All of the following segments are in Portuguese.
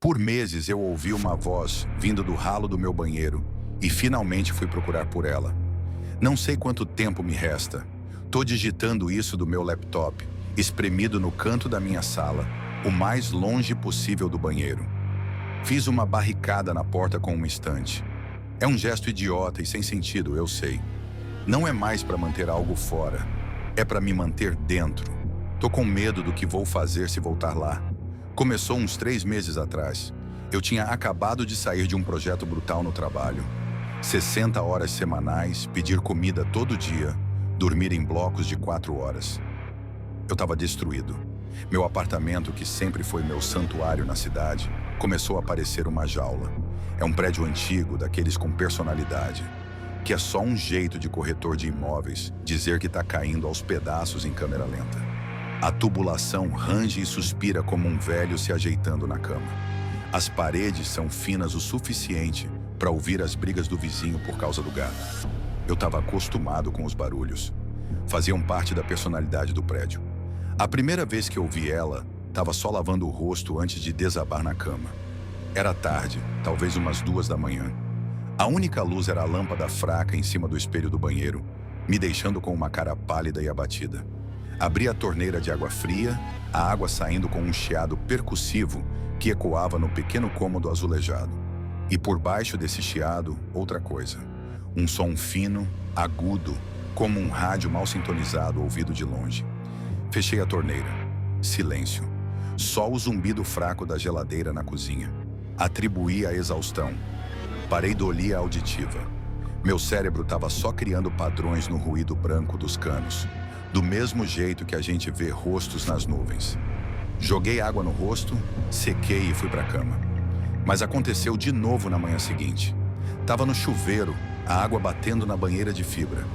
Por meses eu ouvi uma voz vindo do ralo do meu banheiro e finalmente fui procurar por ela. Não sei quanto tempo me resta. Tô digitando isso do meu laptop, espremido no canto da minha sala, o mais longe possível do banheiro. Fiz uma barricada na porta com uma estante. É um gesto idiota e sem sentido, eu sei. Não é mais para manter algo fora, é para me manter dentro. Tô com medo do que vou fazer se voltar lá. Começou uns 3 meses atrás. Eu tinha acabado de sair de um projeto brutal no trabalho. 60 horas semanais, pedir comida todo dia, dormir em blocos de 4 horas. Eu estava destruído. Meu apartamento, que sempre foi meu santuário na cidade, começou a parecer uma jaula. É um prédio antigo, daqueles com personalidade, que é só um jeito de corretor de imóveis dizer que está caindo aos pedaços em câmera lenta. A tubulação range e suspira como um velho se ajeitando na cama. As paredes são finas o suficiente para ouvir as brigas do vizinho por causa do gato. Eu estava acostumado com os barulhos. Faziam parte da personalidade do prédio. A primeira vez que eu vi ela, estava só lavando o rosto antes de desabar na cama. Era tarde, talvez umas 2 da manhã. A única luz era a lâmpada fraca em cima do espelho do banheiro, me deixando com uma cara pálida e abatida. Abri a torneira de água fria, a água saindo com um chiado percussivo que ecoava no pequeno cômodo azulejado. E por baixo desse chiado, outra coisa. Um som fino, agudo, como um rádio mal sintonizado ouvido de longe. Fechei a torneira. Silêncio. Só o zumbido fraco da geladeira na cozinha. Atribuí a exaustão. Pareidolia auditiva. Meu cérebro estava só criando padrões no ruído branco dos canos. Do mesmo jeito que a gente vê rostos nas nuvens. Joguei água no rosto, sequei e fui para a cama. Mas aconteceu de novo na manhã seguinte. Tava no chuveiro, a água batendo na banheira de fibra.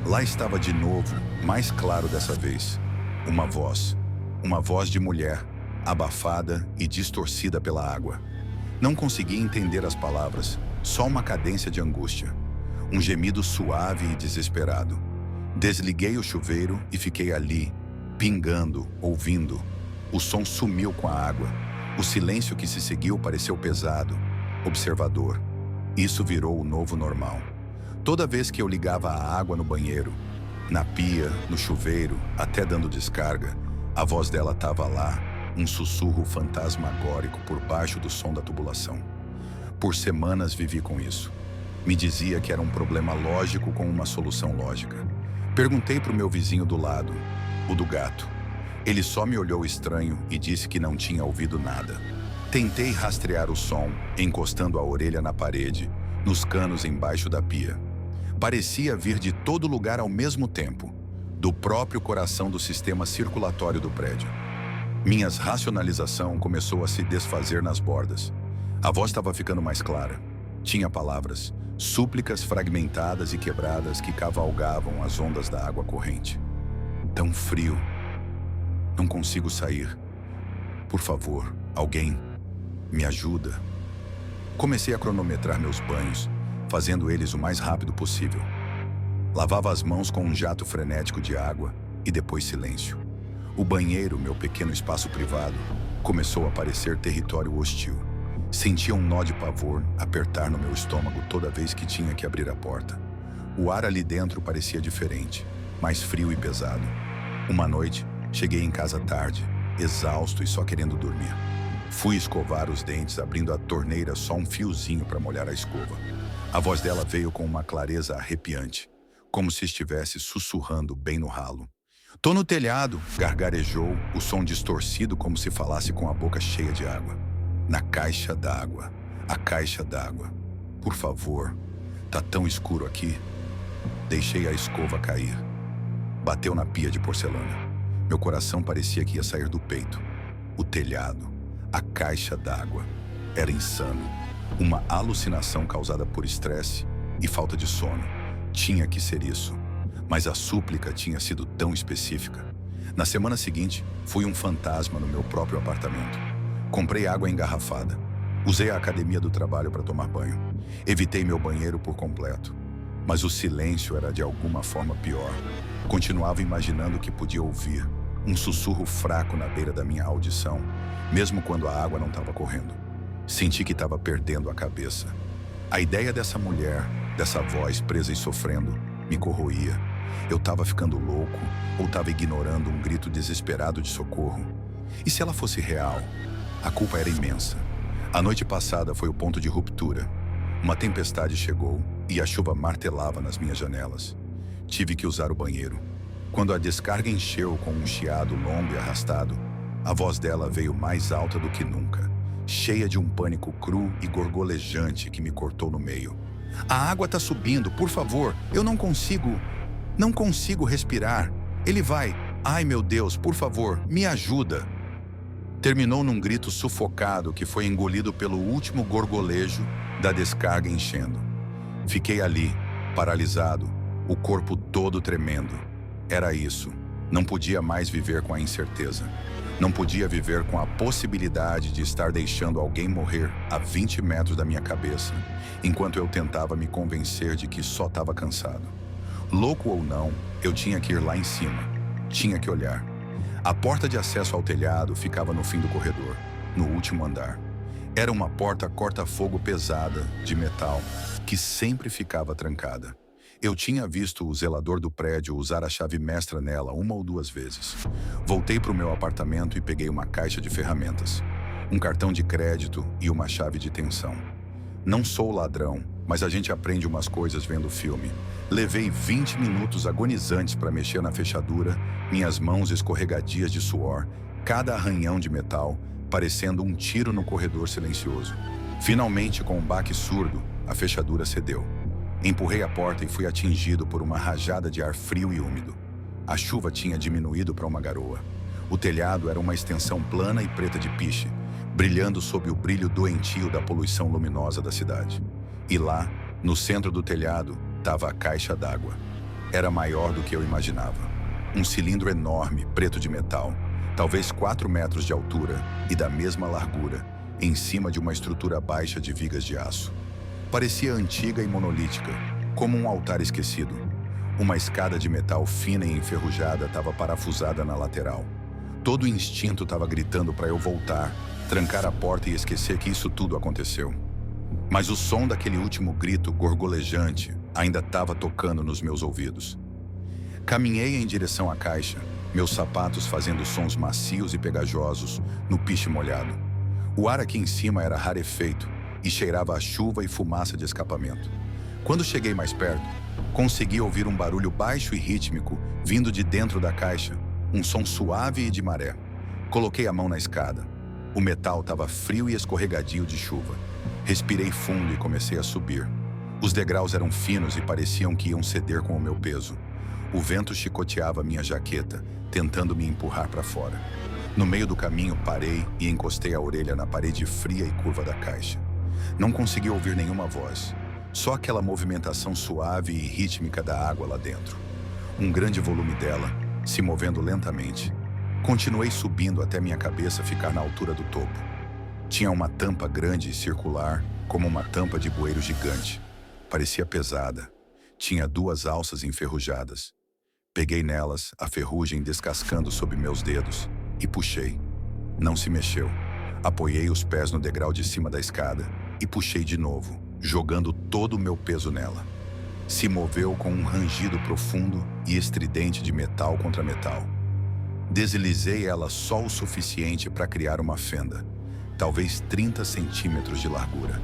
Lá estava de novo, mais claro dessa vez. Uma voz de mulher, abafada e distorcida pela água. Não conseguia entender as palavras, só uma cadência de angústia. Um gemido suave e desesperado. Desliguei o chuveiro e fiquei ali, pingando, ouvindo. O som sumiu com a água. O silêncio que se seguiu pareceu pesado, observador. Isso virou o novo normal. Toda vez que eu ligava a água no banheiro, na pia, no chuveiro, até dando descarga, a voz dela estava lá, um sussurro fantasmagórico por baixo do som da tubulação. Por semanas vivi com isso. Me dizia que era um problema lógico com uma solução lógica. Perguntei para o meu vizinho do lado, o do gato. Ele só me olhou estranho e disse que não tinha ouvido nada. Tentei rastrear o som, encostando a orelha na parede, nos canos embaixo da pia. Parecia vir de todo lugar ao mesmo tempo, do próprio coração do sistema circulatório do prédio. Minha racionalização começou a se desfazer nas bordas. A voz estava ficando mais clara. Tinha palavras, súplicas fragmentadas e quebradas que cavalgavam as ondas da água corrente. Tão frio. Não consigo sair. Por favor, alguém, me ajuda. Comecei a cronometrar meus banhos, fazendo eles o mais rápido possível. Lavava as mãos com um jato frenético de água e depois silêncio. O banheiro, meu pequeno espaço privado, começou a parecer território hostil. Sentia um nó de pavor apertar no meu estômago toda vez que tinha que abrir a porta. O ar ali dentro parecia diferente, mais frio e pesado. Uma noite, cheguei em casa tarde, exausto e só querendo dormir. Fui escovar os dentes, abrindo a torneira só um fiozinho para molhar a escova. A voz dela veio com uma clareza arrepiante, como se estivesse sussurrando bem no ralo. "Tô no telhado", gargarejou, o som distorcido como se falasse com a boca cheia de água. "Na caixa d'água, a caixa d'água. Por favor, tá tão escuro aqui." Deixei a escova cair. Bateu na pia de porcelana. Meu coração parecia que ia sair do peito. O telhado, a caixa d'água. Era insano. Uma alucinação causada por estresse e falta de sono. Tinha que ser isso. Mas a súplica tinha sido tão específica. Na semana seguinte, fui um fantasma no meu próprio apartamento. Comprei água engarrafada. Usei a academia do trabalho para tomar banho. Evitei meu banheiro por completo. Mas o silêncio era de alguma forma pior. Continuava imaginando que podia ouvir. Um sussurro fraco na beira da minha audição, mesmo quando a água não estava correndo. Senti que estava perdendo a cabeça. A ideia dessa mulher, dessa voz presa e sofrendo, me corroía. Eu estava ficando louco ou estava ignorando um grito desesperado de socorro? E se ela fosse real? A culpa era imensa. A noite passada foi o ponto de ruptura. Uma tempestade chegou e a chuva martelava nas minhas janelas. Tive que usar o banheiro. Quando a descarga encheu com um chiado longo e arrastado, a voz dela veio mais alta do que nunca, cheia de um pânico cru e gorgolejante que me cortou no meio. A água tá subindo, por favor, eu não consigo respirar. Ele vai. Ai, meu Deus, por favor, me ajuda. Terminou num grito sufocado que foi engolido pelo último gorgolejo da descarga enchendo. Fiquei ali, paralisado, o corpo todo tremendo. Era isso. Não podia mais viver com a incerteza. Não podia viver com a possibilidade de estar deixando alguém morrer a 20 metros da minha cabeça, enquanto eu tentava me convencer de que só estava cansado. Louco ou não, eu tinha que ir lá em cima. Tinha que olhar. A porta de acesso ao telhado ficava no fim do corredor, no último andar. Era uma porta corta-fogo pesada, de metal, que sempre ficava trancada. Eu tinha visto o zelador do prédio usar a chave mestra nela 1 ou 2 vezes. Voltei para o meu apartamento e peguei uma caixa de ferramentas, um cartão de crédito e uma chave de tensão. Não sou ladrão, mas a gente aprende umas coisas vendo filme. Levei 20 minutos agonizantes para mexer na fechadura, minhas mãos escorregadias de suor, cada arranhão de metal, parecendo um tiro no corredor silencioso. Finalmente, com um baque surdo, a fechadura cedeu. Empurrei a porta e fui atingido por uma rajada de ar frio e úmido. A chuva tinha diminuído para uma garoa. O telhado era uma extensão plana e preta de piche, brilhando sob o brilho doentio da poluição luminosa da cidade. E lá, no centro do telhado, estava a caixa d'água. Era maior do que eu imaginava. Um cilindro enorme, preto de metal, talvez 4 metros de altura e da mesma largura, em cima de uma estrutura baixa de vigas de aço. Parecia antiga e monolítica, como um altar esquecido. Uma escada de metal fina e enferrujada estava parafusada na lateral. Todo o instinto estava gritando para eu voltar, trancar a porta e esquecer que isso tudo aconteceu. Mas o som daquele último grito gorgolejante ainda estava tocando nos meus ouvidos. Caminhei em direção à caixa, meus sapatos fazendo sons macios e pegajosos no piche molhado. O ar aqui em cima era rarefeito e cheirava a chuva e fumaça de escapamento. Quando cheguei mais perto, consegui ouvir um barulho baixo e rítmico vindo de dentro da caixa, um som suave e de maré. Coloquei a mão na escada. O metal estava frio e escorregadio de chuva. Respirei fundo e comecei a subir. Os degraus eram finos e pareciam que iam ceder com o meu peso. O vento chicoteava minha jaqueta, tentando me empurrar para fora. No meio do caminho, parei e encostei a orelha na parede fria e curva da caixa. Não consegui ouvir nenhuma voz, só aquela movimentação suave e rítmica da água lá dentro. Um grande volume dela, se movendo lentamente. Continuei subindo até minha cabeça ficar na altura do topo. Tinha uma tampa grande e circular, como uma tampa de bueiro gigante. Parecia pesada. Tinha 2 alças enferrujadas. Peguei nelas, a ferrugem descascando sob meus dedos, e puxei. Não se mexeu. Apoiei os pés no degrau de cima da escada e puxei de novo, jogando todo o meu peso nela. Se moveu com um rangido profundo e estridente de metal contra metal. Deslizei ela só o suficiente para criar uma fenda, talvez 30 centímetros de largura.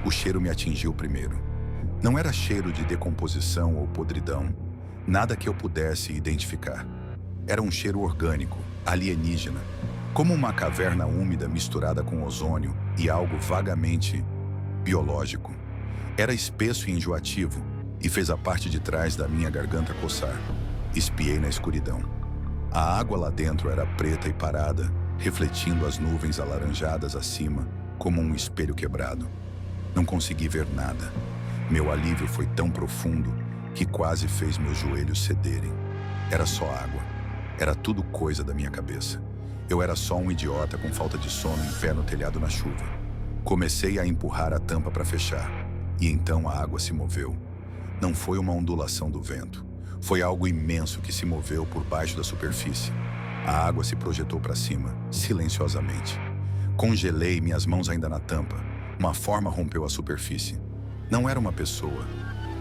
O cheiro me atingiu primeiro. Não era cheiro de decomposição ou podridão, nada que eu pudesse identificar. Era um cheiro orgânico, alienígena, como uma caverna úmida misturada com ozônio e algo vagamente biológico. Era espesso e enjoativo e fez a parte de trás da minha garganta coçar. Espiei na escuridão. A água lá dentro era preta e parada, refletindo as nuvens alaranjadas acima como um espelho quebrado. Não consegui ver nada. Meu alívio foi tão profundo que quase fez meus joelhos cederem. Era só água. Era tudo coisa da minha cabeça. Eu era só um idiota com falta de sono em pé no telhado na chuva. Comecei a empurrar a tampa para fechar. E então a água se moveu. Não foi uma ondulação do vento. Foi algo imenso que se moveu por baixo da superfície. A água se projetou para cima, silenciosamente. Congelei, minhas mãos ainda na tampa. Uma forma rompeu a superfície. Não era uma pessoa.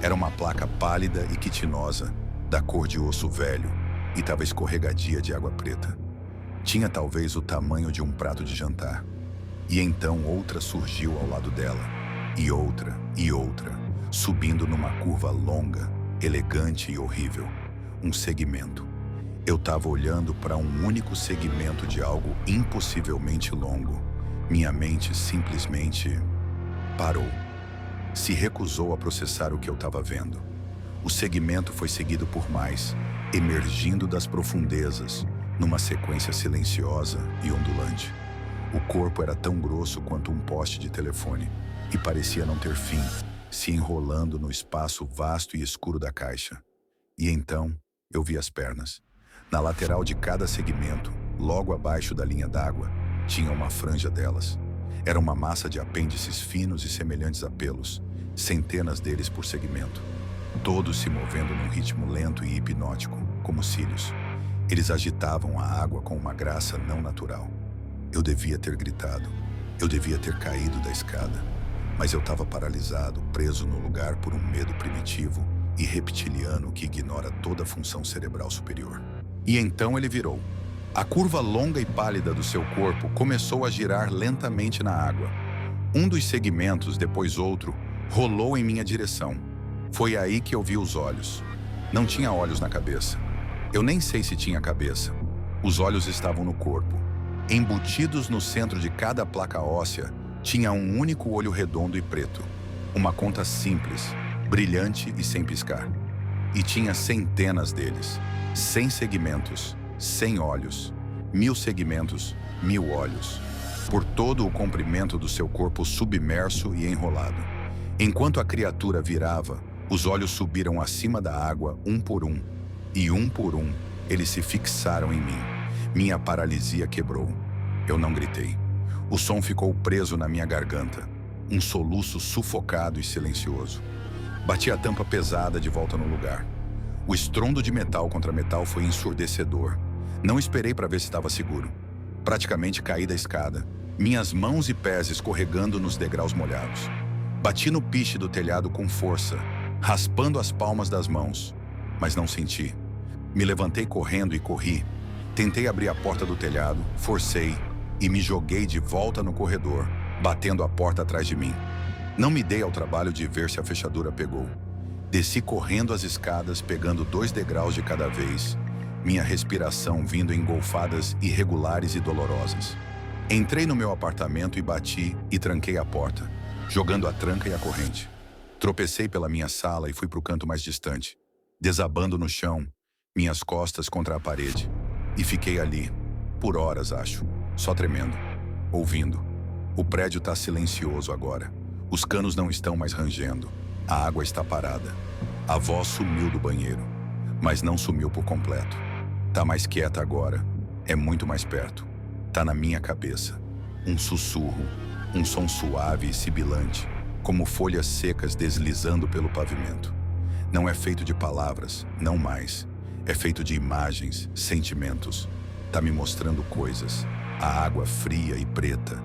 Era uma placa pálida e quitinosa, da cor de osso velho, e estava escorregadia de água preta. Tinha talvez o tamanho de um prato de jantar. E então outra surgiu ao lado dela, e outra, subindo numa curva longa, elegante e horrível. Um segmento. Eu estava olhando para um único segmento de algo impossivelmente longo. Minha mente simplesmente parou. Se recusou a processar o que eu estava vendo. O segmento foi seguido por mais, emergindo das profundezas, numa sequência silenciosa e ondulante. O corpo era tão grosso quanto um poste de telefone e parecia não ter fim, se enrolando no espaço vasto e escuro da caixa. E então, eu vi as pernas. Na lateral de cada segmento, logo abaixo da linha d'água, tinha uma franja delas. Era uma massa de apêndices finos e semelhantes a pelos, centenas deles por segmento. Todos se movendo num ritmo lento e hipnótico, como cílios. Eles agitavam a água com uma graça não natural. Eu devia ter gritado. Eu devia ter caído da escada. Mas eu estava paralisado, preso no lugar por um medo primitivo e reptiliano que ignora toda a função cerebral superior. E então ele virou. A curva longa e pálida do seu corpo começou a girar lentamente na água. Um dos segmentos, depois outro, rolou em minha direção. Foi aí que eu vi os olhos. Não tinha olhos na cabeça. Eu nem sei se tinha cabeça. Os olhos estavam no corpo. Embutidos no centro de cada placa óssea, tinha um único olho redondo e preto. Uma conta simples, brilhante e sem piscar. E tinha centenas deles. 100 segmentos, 100 olhos. 1000 segmentos, 1000 olhos. Por todo o comprimento do seu corpo submerso e enrolado. Enquanto a criatura virava, os olhos subiram acima da água, um por um. E um por um, eles se fixaram em mim. Minha paralisia quebrou. Eu não gritei. O som ficou preso na minha garganta. Um soluço sufocado e silencioso. Bati a tampa pesada de volta no lugar. O estrondo de metal contra metal foi ensurdecedor. Não esperei para ver se estava seguro. Praticamente caí da escada. Minhas mãos e pés escorregando nos degraus molhados. Bati no piche do telhado com força, raspando as palmas das mãos. Mas não senti. Me levantei correndo e corri. Tentei abrir a porta do telhado, forcei e me joguei de volta no corredor, batendo a porta atrás de mim. Não me dei ao trabalho de ver se a fechadura pegou. Desci correndo as escadas, pegando 2 degraus de cada vez, minha respiração vindo em golfadas irregulares e dolorosas. Entrei no meu apartamento e bati e tranquei a porta, jogando a tranca e a corrente. Tropecei pela minha sala e fui para o canto mais distante, desabando no chão, minhas costas contra a parede. E fiquei ali, por horas acho, só tremendo, ouvindo. O prédio está silencioso agora. Os canos não estão mais rangendo. A água está parada. A voz sumiu do banheiro, mas não sumiu por completo. Tá mais quieta agora. É muito mais perto. Tá na minha cabeça. Um sussurro, um som suave e sibilante, como folhas secas deslizando pelo pavimento. Não é feito de palavras, não mais. É feito de imagens, sentimentos. Tá me mostrando coisas. A água fria e preta.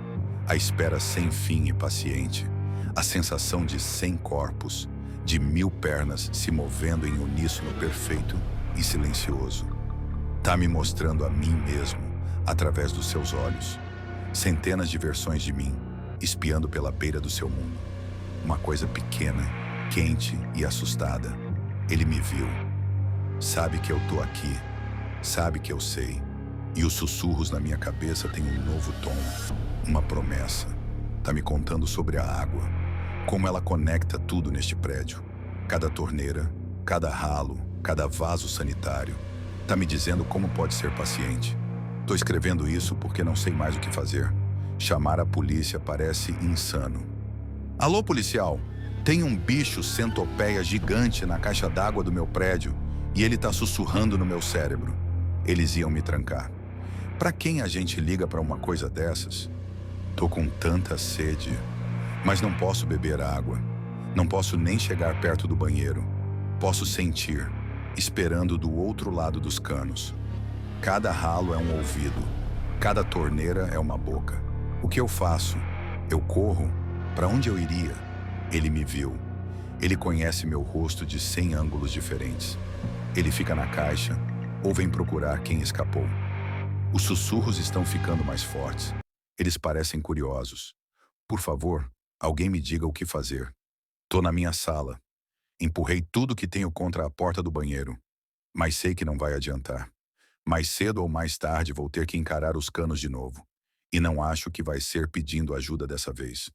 A espera sem fim e paciente. A sensação de 100 corpos, de 1000 pernas se movendo em uníssono perfeito e silencioso. Tá me mostrando a mim mesmo, através dos seus olhos. Centenas de versões de mim, espiando pela beira do seu mundo. Uma coisa pequena, quente e assustada. Ele me viu. Sabe que eu tô aqui. Sabe que eu sei. E os sussurros na minha cabeça têm um novo tom. Uma promessa. Tá me contando sobre a água. Como ela conecta tudo neste prédio. Cada torneira, cada ralo, cada vaso sanitário. Tá me dizendo como pode ser paciente. Tô escrevendo isso porque não sei mais o que fazer. Chamar a polícia parece insano. Alô, policial? Tem um bicho centopeia gigante na caixa d'água do meu prédio e ele tá sussurrando no meu cérebro. Eles iam me trancar. Pra quem a gente liga pra uma coisa dessas? Tô com tanta sede, mas não posso beber água. Não posso nem chegar perto do banheiro. Posso sentir, esperando do outro lado dos canos. Cada ralo é um ouvido, cada torneira é uma boca. O que eu faço? Eu corro? Para onde eu iria? Ele me viu. Ele conhece meu rosto de 100 ângulos diferentes. Ele fica na caixa ou vem procurar quem escapou. Os sussurros estão ficando mais fortes. Eles parecem curiosos. Por favor, alguém me diga o que fazer. Tô na minha sala. Empurrei tudo que tenho contra a porta do banheiro. Mas sei que não vai adiantar. Mais cedo ou mais tarde vou ter que encarar os canos de novo. E não acho que vai ser pedindo ajuda dessa vez.